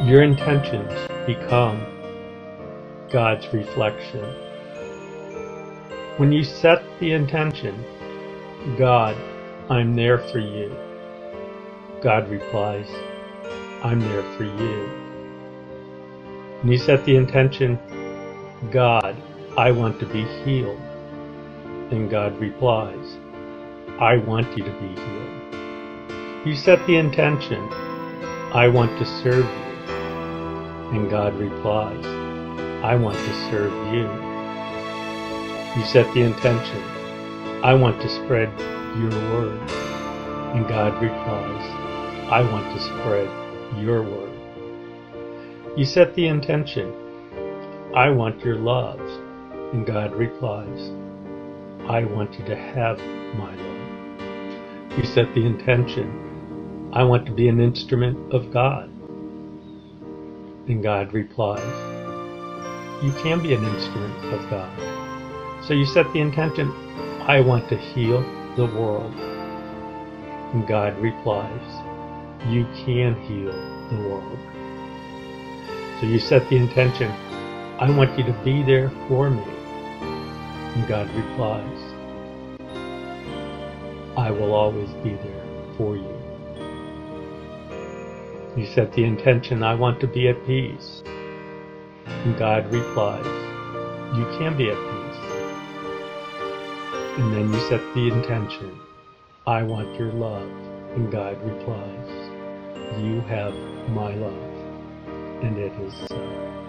Your intentions become God's reflection. When you set the intention, God, I'm there for you, God replies, I'm there for you. When you set the intention, God, I want to be healed, then God replies, I want you to be healed. You set the intention, I want to serve you, and God replies, I want to serve you. You set the intention, I want to spread your word, and God replies, I want to spread your word. You set the intention, I want your love, and God replies, I want you to have my love. You set the intention, I want to be an instrument of God, and God replies, you can be an instrument of God. So you set the intention, I want to heal the world, and God replies, you can heal the world. So you set the intention, I want you to be there for me, and God replies, I will always be there for you. You set the intention, I want to be at peace, and God replies, you can be at peace. And then you set the intention, I want your love, and God replies, you have my love, and it is so.